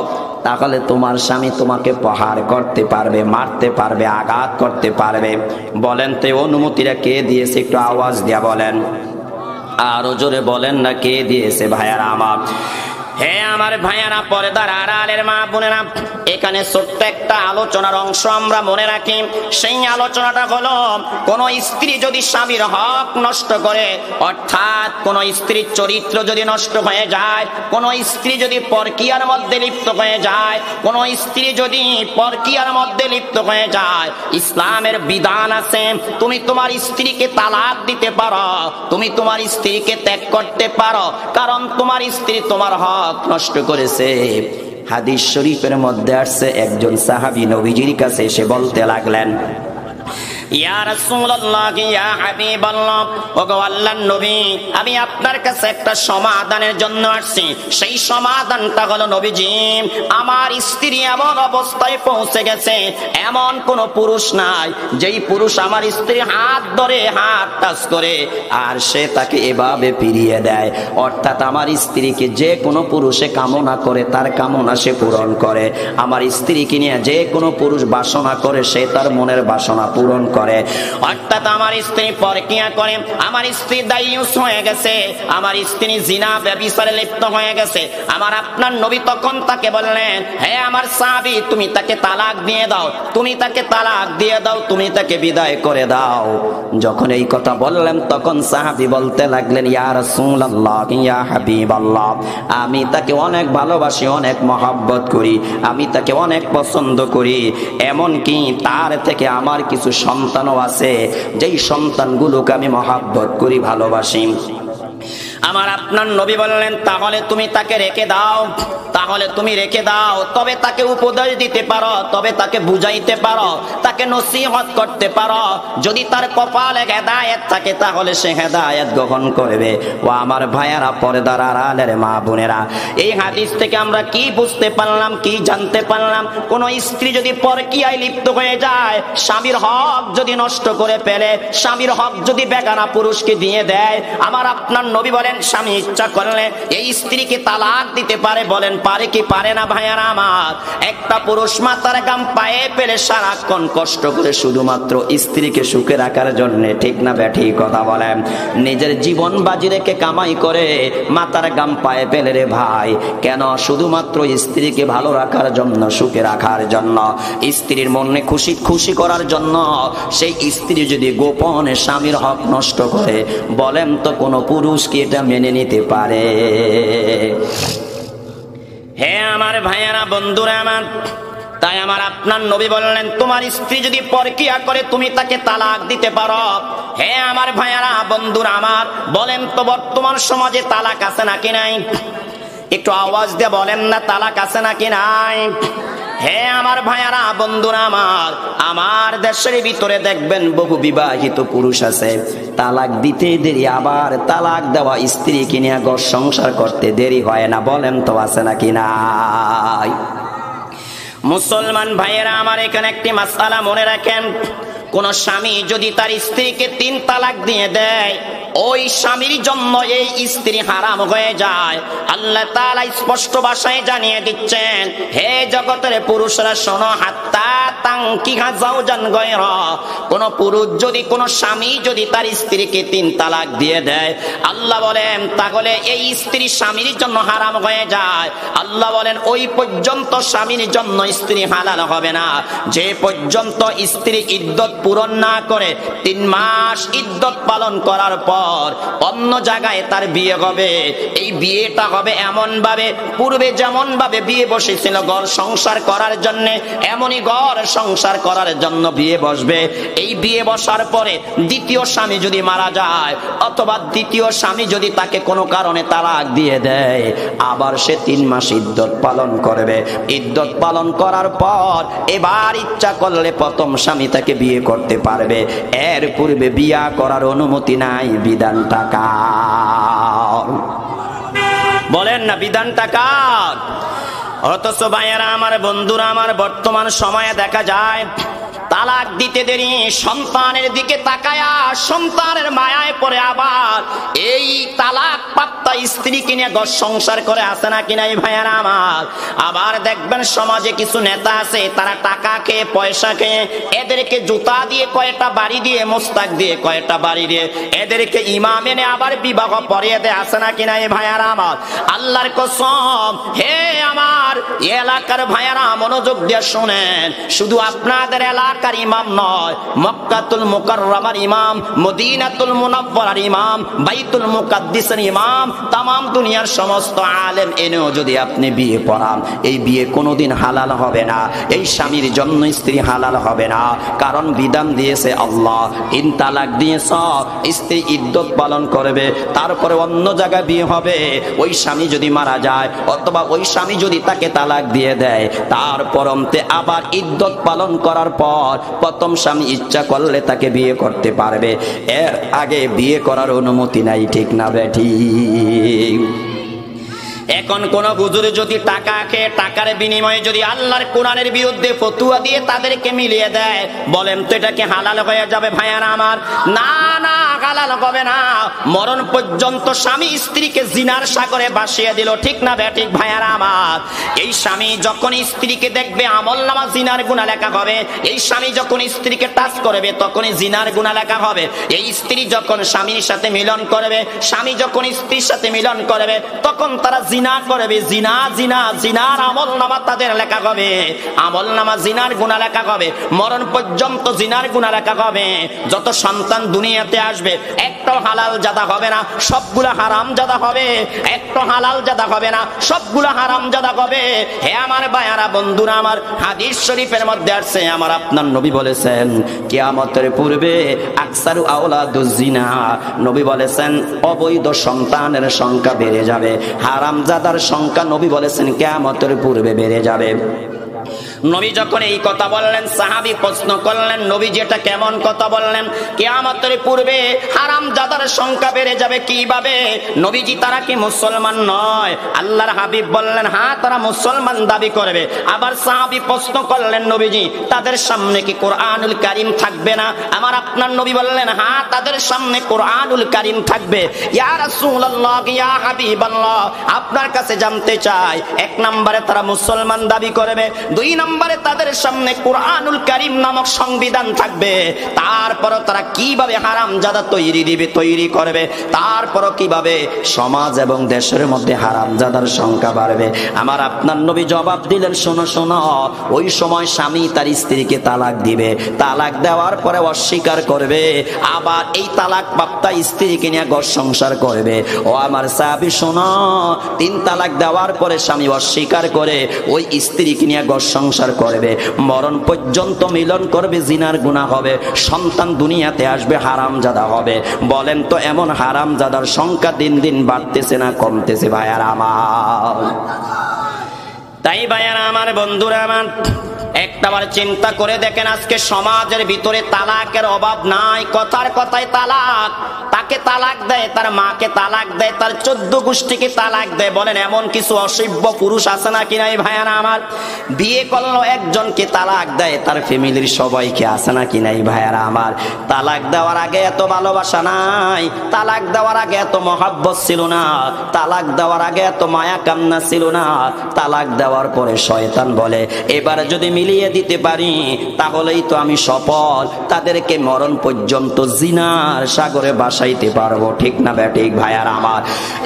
তাহলে তোমার স্বামী তোমাকে প্রহার করতে পারবে, মারতে পারবে, আঘাত করতে পারবে। বলেন তো অনুমতিটা কে দিয়েছে? একটু আওয়াজ দিয়া বলেন, আরো জোরে বলেন না, কে দিয়েছে ভাইয়ারা আমার? হে আমার ভাইয়ারা, পর্দার আড়ালের মা বোনেরা, এখানে ছোট্ট একটা আলোচনার অংশ আমরা মনে রাখি। সেই আলোচনাটা হলো, কোন স্ত্রী যদি স্বামীর হক নষ্ট করে, অর্থাৎ কোন স্ত্রীর চরিত্র যদি নষ্ট হয়ে যায়, কোন স্ত্রী যদি পরকীয়ার মধ্যে লিপ্ত হয়ে যায়, কোন স্ত্রী যদি পরকীয়ার মধ্যে লিপ্ত হয়ে যায়, ইসলামের বিধান আছে, তুমি তোমার স্ত্রীকে তালাক দিতে পারো, তুমি তোমার স্ত্রীকে ত্যাগ করতে পারো, কারণ তোমার স্ত্রী তোমার হক নষ্ট করেছে। হাদিস শরীফের মধ্যে আসছে, একজন সাহাবী নবীজির কাছে এসে বলতে লাগলেন, ইয়া রাসূলুল্লাহ, ইয়া হাবিবাল্লাহ, ওগো আল্লাহর নবী, আমি আপনার কাছে একটা সমাধানের জন্য আসছি। সেই সমাধানটা হলো নবীজি, আমার স্ত্রী এমন অবস্থায় পৌঁছে গেছে, এমন কোন পুরুষ নাই যেই পুরুষ আমার স্ত্রী হাত ধরে, হাত টাচ করে আর সে তাকে এভাবে ফিরিয়ে দেয়। অর্থাৎ আমার স্ত্রীকে যে কোনো পুরুষে কামনা করে তার কামনা সে পূরণ করে। আমার স্ত্রীকে নিয়ে যে কোনো পুরুষ বাসনা করে সে তার মনের বাসনা পূরণ করে। অর্থাৎ আমার স্ত্রী পরকিয়া করে, আমার স্ত্রী দায়ুস হয়ে গেছে, আমার স্ত্রী জিনা ব্যভিচারে লিপ্ত হয়ে গেছে। আমার আপনার নবী তখন তাকে বললেন, হে আমার সাহাবী, তুমি তাকে তালাক দিয়ে দাও, তুমি তাকে তালাক দিয়ে দাও, তুমি তাকে বিদায় করে দাও। যখন এই কথা বললেন তখন সাহাবী বলতে লাগলেন, ইয়া রাসূলুল্লাহ, ইয়া হাবিবাল্লাহ, আমি তাকে অনেক ভালোবাসি, অনেক মহব্বত করি, আমি তাকে অনেক পছন্দ করি। এমন কি তার থেকে আমার কিছু সন্তানও আছে, যেই সন্তানগুলোকে আমি মহব্বত করি, ভালোবাসি। আমার আপনার নবী বললেন, তাহলে তুমি তাকে রেখে দাও, তাহলে তুমি রেখে দাও। তবে তাকে উপদেশ দিতে পারো, তবে তাকে বুঝাইতে পারো, তাকে নসিহত করতে পারো। যদি তার কপালে হেদায়েত থাকে তাহলে সে হেদায়েত গ্রহণ করবে। ও আমার ভাইয়ারা, পর্দার আড়ালের মা বোনেরা, এই হাদিস থেকে আমরা কি বুঝতে পারলাম, কি জানতে পারলাম? কোন স্ত্রী যদি পরকীয়ায় লিপ্ত হয়ে যায়, স্বামীর হক যদি নষ্ট করে ফেলে, স্বামীর হক যদি বেগানা পুরুষকে দিয়ে দেয়, আমার আপনার নবী বলেন, স্বামী ইচ্ছা করলে এই স্ত্রীকে তালাক দিতে পারে। বলেন পারে কি পারে না ভাইয়ারা আমার? একটা পুরুষ মাথার গাম পায়ে পেলে সারাক্ষণ কষ্ট করে শুধুমাত্র স্ত্রীকে সুখে রাখার জন্য, ঠিক না ব্যাঠি কথা বলেন, নিজের জীবন বাজি রেখে কামাই করে মাথার গাম পায়ে পেলে রে ভাই। কেন? শুধুমাত্র স্ত্রীকে ভালো রাখার জন্য, সুখে রাখার জন্য, স্ত্রীর মনে খুশি খুশি করার জন্য। সেই স্ত্রী যদি গোপনে স্বামীর হক নষ্ট করে, বলেন তো কোনো পুরুষ কি এটা মেনে নিতে পারে? হে আমার ভাইয়ারা, বন্ধুরা আমার, তাই আমার আপনার নবী বললেন, তোমার স্ত্রী যদি পরকিয়া করে তুমি তাকে তালাক দিতে পারো। হে আমার ভাইয়ারা, বন্ধুরা আমার, বলেন তো বর্তমান সমাজে তালাক আছে নাকি নাই? একটু আওয়াজ দিয়ে বলেন না, তালাক আছে নাকি নাই? হে আমার ভাইয়ারা, বন্ধুরা আমার, আমার দেশের ভিতরে দেখবেন বহু বিবাহিত পুরুষ আছে, তালাক দিতে দেরি, আবার তালাক দেওয়া স্ত্রীকে নিয়ে ঘর সংসার করতে দেরি হয় না। বলেন তো আছে নাকি নাই? মুসলমান ভাইয়েরা আমার, এখানে একটি মাসআলা মনে রাখেন, কোন স্বামী যদি তার স্ত্রীকে 3 তালাক দিয়ে দেয়, ওই স্বামীর জন্য এই স্ত্রী হারাম হয়ে যায়। আল্লাহ তাআলা স্পষ্ট ভাষায় জানিয়ে দিচ্ছেন, হে জগতের পুরুষরা শোনো, হাত্তা তানকিহা যাওজান গায়রা, কোন পুরুষ যদি, কোন স্বামী যদি তার স্ত্রীকে 3 তালাক দিয়ে দেয়, আল্লাহ বলেন তাহলে এই স্ত্রী স্বামীর জন্য হারাম হয়ে যায়। আল্লাহ বলেন ওই পর্যন্ত স্বামীর জন্য স্ত্রী হালাল হবে না, যে পর্যন্ত স্ত্রী ইদ্যত পূরণ না করে 3 মাস ইদ্যত পালন করার পর অন্য জায়গায় তার বিয়ে হবে। এই বিয়েটা হবে এমন ভাবে, পূর্বে যেমন ভাবে বিয়ে বসেছিল ঘর সংসার করার জন্য, এমনই ঘর সংসার করার জন্য বিয়ে বসবে। এই বিয়ে বসার পরে দ্বিতীয় স্বামী যদি মারা যায়, অথবা দ্বিতীয় স্বামী যদি তাকে কোনো কারণে তালাক দিয়ে দেয়, আবার সে 3 মাস ইদ্যত পালন করবে। ইদ্যত পালন করার পর এবার ইচ্ছা করলে প্রথম স্বামী তাকে বিয়ে করতে পারবে। এর পূর্বে বিয়া করার অনুমতি নাই। বিধানটা কার? বলেন না, বিধানটা কার? অথচ ভাইয়েরা আমার, বন্ধুরা আমার, বর্তমান সময়ে দেখা যায় তালাক দিতে দেরি, সন্তানের দিকে তাকায়া সন্তানের মায়ায় পড়ে আবার এই তালাক প্রাপ্ত স্ত্রীকে নিয়ে ঘর সংসার করে, আসে না কিনা এই ভাইয়ারা আমার? আবার দেখবেন সমাজে কিছু নেতা আছে, তারা টাকা খেয়ে, পয়সা খেয়ে, এদেরকে জুতা দিয়ে কয়েকটা বাড়ি দিয়ে, মোস্তাক দিয়ে কয়েকটা বাড়ি দিয়ে, এদেরকে ইমাম এনে আবার বিবাহ পড়িয়ে দেয়, আসে না কিনা এই ভাইয়ারা আমার? আল্লাহর কসম, হে আমার এলাকার ভাইয়ারা, মনোযোগ দিয়ে শুনেন, শুধু আপনাদের এলাকার ইমাম নয়, মক্কাতুল মুকাররমার ইমাম, মদিনাতুল মুনাওয়ারার ইমাম, বাইতুল মুকাদ্দিসের ইমাম, তামাম দুনিয়ার সমস্ত আলেম এনেও যদি আপনি বিয়ে পড়ান, এই বিয়ে কোনোদিন হালাল হবে না। এই স্বামীর জন্য স্ত্রী হালাল হবে না, কারণ বিধান দিয়েছে আল্লাহ, 3 তালাক দিয়েছ, স্ত্রী ইদ্যত পালন করবে, তারপরে অন্য জায়গায় বিয়ে হবে। ওই স্বামী যদি মারা যায় অথবা ওই স্বামী যদি তাকে তালাক দিয়ে দেয়, তারপর অন্তে আবার ইদ্যত পালন করার পর প্রথম স্বামী ইচ্ছা করলে তাকে বিয়ে করতে পারবে, এর আগে বিয়ে করার অনুমতি নাই। ঠিক না বেঠি? এখন কোন হুজুর যদি টাকা খেয়ে টাকার বিনিময়ে যদি আল্লাহর কোরআনের বিরুদ্ধে ফতোয়া দিয়ে তাদেরকে মিলিয়ে দেয়, বলেন তো এটা কি হালাল হয়ে যাবে ভাইয়ারা আমার? না না, হালাল হবে না। মরণ পর্যন্ত স্বামী স্ত্রীকে জিনার সাগরে ভাসিয়ে দিল। ঠিক না বেঠিক ভাইয়ারা আমার? এই স্বামী যখন স্ত্রীকে দেখবে আমলনামা জিনার গুনাহ লেখা হবে। এই স্বামী যখন স্ত্রীকে টাচ করবে তখনই জিনার গুনাহ লেখা হবে। এই স্ত্রী যখন স্বামীর সাথে মিলন করবে, স্বামী যখন স্ত্রীর সাথে মিলন করবে, তখন তারা জিনা করবে। জিনা জিনা জিনার আমলনামা তাদের লেখা হবে, আমলনামা জিনার গুনাহ লেখা হবে। মরণ পর্যন্ত জিনার গুনাহ লেখা হবে। যত সন্তান দুনিয়াতে আসবে একটাও হালাল জাদা হবে না, সবগুলা হারাম জাদা হবে। একটা হালাল জাদা হবে না, সবগুলা হারাম জাদা হবে। হে আমার ভাইয়ারা, বন্ধুরা আমার, হাদিস শরীফের মধ্যে আছে, আমার আপনার নবী বলেছেন কিয়ামতের পূর্বে আকসারু আওলাদুজ জিনা, নবী বলেছেন অবৈধ সন্তানের সংখ্যা বেড়ে যাবে, হারাম জাদার সংখ্যা নবী বলেছেন কিয়ামতের পূর্বে বেড়ে যাবে। নবী যখন এই কথা বললেন, সাহাবী প্রশ্ন করলেন, নবী যেটা কেমন কথা বললেন? কিয়ামতের পূর্বে হারামজাদার সংখ্যা বেড়ে যাবে কিভাবে? নবীজি তারা কি মুসলমান নয়? আল্লাহর হাবিব বললেন হ্যাঁ, তারা মুসলমান দাবি করবে। আবার সাহাবী প্রশ্ন করলেন, নবীজি তাদের সামনে কি কোরআনুল কারীম থাকবে না? আমার আপনার নবী বললেন হ্যাঁ, তাদের সামনে কোরআনুল কারীম থাকবে। ইয়া রাসূলুল্লাহ, ইয়া হাবিবাল্লাহ, আপনার কাছে জানতে চাই, 1 নম্বরে তারা মুসলমান দাবি করবে, 2 নম্বরে তাদের সামনে কোরআনুল কারীম নামক সংবিধান থাকবে। তারপরও তারা কিভাবে হারামজাদা তৈরি করবে, তারপরও কিভাবে সমাজ এবং দেশের মধ্যে হারামজাদার সংখ্যা বাড়বে। আমার আপনার নবী জবাব দিলেন, শোনো শোনো, ওই সময় স্বামী তার স্ত্রীকে তালাক দিবে, তালাক দেওয়ার পরে অস্বীকার করবে, আবার এই তালাক প্রাপ্তা স্ত্রীকে নিয়ে ঘর সংসার করবে। ও আমার সাহাবী শোনো, 3 তালাক দেওয়ার পরে স্বামী অস্বীকার করে ওই স্ত্রীকে নিয়ে ঘর সংসার করবে, মরণ পর্যন্ত মিলন করবে, জিনার গুনাহ হবে, সন্তান দুনিয়াতে আসবে, হারামজাদা হবে। বলেন তো এমন হারামজাদার সংখ্যা দিন দিন বাড়তেছে না কমতেছে ভাইয়ারা আমার? তাই ভাইয়ারা আমার, বন্ধুরা আমার, একটাবার চিন্তা করে দেখেন, আজকে সমাজের ভিতরে তালাকের অভাব নাই। কথার কথায় তালাক, তাকে তালাক দেয়, তার মাকে তালাক দেয়, তার 14 গোষ্ঠীকে তালাক দেয়। বলেন এমন কিছু অসভ্য পুরুষ আছে নাকি নাই ভাইয়ারা আমার? বিয়ে করলো একজনকে তালাক দেয়, তার ফ্যামিলির সবাইকে আছে নাকি নাই ভাইয়ারা আমার? তালাক দেওয়ার আগে এত ভালোবাসা নাই, তালাক দেওয়ার আগে এত মহাব্বত ছিল না, তালাক দেওয়ার আগে এত মায়া কামনা ছিল না। তালাক দেওয়ার পরে শয়তান বলে এবার যদি মিলিয়ে দিতে পারি তাহলেই তো আমি সফল, তাদেরকে মরণ পর্যন্ত জিনার সাগরে বাসাইতে পারবো। ঠিক না বেঠিক ভাইয়ার আমার?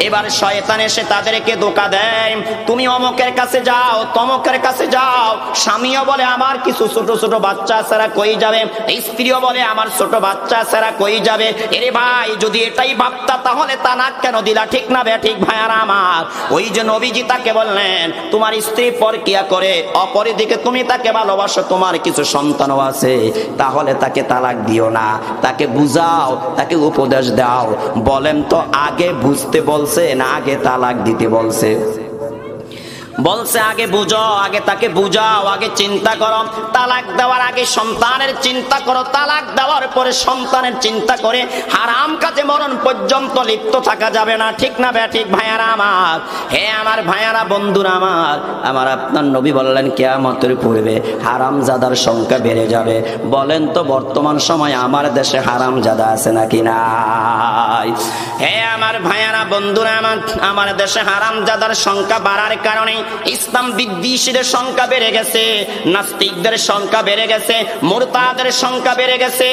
এবার শয়তান এসে তাদেরকে ধোঁকা দেয়, তুমি অমুকের কাছে যাও, তমুকের কাছে যাও। স্বামীও বলে আমার কিছু ছোট ছোট বাচ্চা ছাড়া কই যাবে, স্ত্রীও বলে আমার ছোট বাচ্চা ছাড়া কই যাবে। এরে ভাই, যদি এটাই ভাবতা তাহলে তালাক কেন দিলা? ঠিক না বেঠিক ভাইয়ার আমার? ওই যে নবীজি তাকে বললেন তোমার স্ত্রী পরকিয়া করে, অপরদিকে তুমি তাকে ভালোবাসো, তোমার কিছু সন্তানও আছে, তাহলে তাকে তালাক দিও না, তাকে বুঝাও, তাকে উপদেশ দাও। বলেন তো আগে বুঝতে বলছে না আগে তালাক দিতে বলছে? বলছে আগে বুঝো, আগে তাকে বুঝাও, আগে চিন্তা করো। তালাক দেওয়ার আগে সন্তানের চিন্তা করো, তালাক দেওয়ার পরে সন্তানের চিন্তা করে হারাম কাজে মরণ পর্যন্ত লিপ্ত থাকা যাবে না। ঠিক না বেঠিক ভাইয়ারা আমার? হে আমার ভাইয়ারা, বন্ধুরা আমার, আমার আপনার নবী বললেন কিয়ামতের পূর্বে হারামজাদার সংখ্যা বেড়ে যাবে। বলেন তো বর্তমান সময়ে আমার দেশে হারামজাদা আছে নাকি নাই? হে আমার ভাইয়ারা, বন্ধুরা আমার, আমার দেশে হারামজাদার সংখ্যা বাড়ার কারণে ইসলাম বিদ্বেষীদের সংখ্যা বেড়ে গেছে, নাস্তিকদের সংখ্যা বেড়ে গেছে, মুরতাদের সংখ্যা বেড়ে গেছে,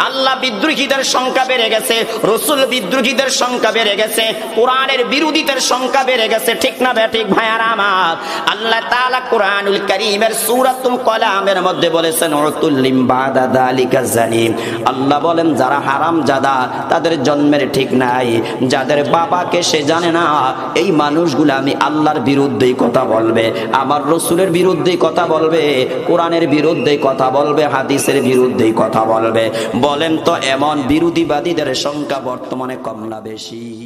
আল্লাহ বিদ্রোহীদের সংখ্যা বেড়ে গেছে, রাসূল বিদ্রোহীদের সংখ্যা বেড়ে গেছে, কোরআনের বিরোধীদের সংখ্যা বেড়ে গেছে। ঠিক না ঠিক ভাইয়ারা আমার? আল্লাহ তাআলা কোরআনুল কারীমের সূরাতুল কলামের মধ্যে বলেছেন উতুল্লিম বাদা যালিকা জানিম। আল্লাহ বলেন যারা হারামজাদা তাদের জন্মের ঠিক নাই, যাদের বাবাকে সে জানে না, এই মানুষগুলো আমি আল্লাহর বিরুদ্ধেই কথা বলবে, আমার রাসূলের বিরুদ্ধেই কথা বলবে, কোরআনের বিরুদ্ধেই কথা বলবে, হাদিসের বিরুদ্ধেই কথা বলবে। বলেন তো এমন বিরোধীবাদীদের সংখ্যা বর্তমানে কম না বেশি?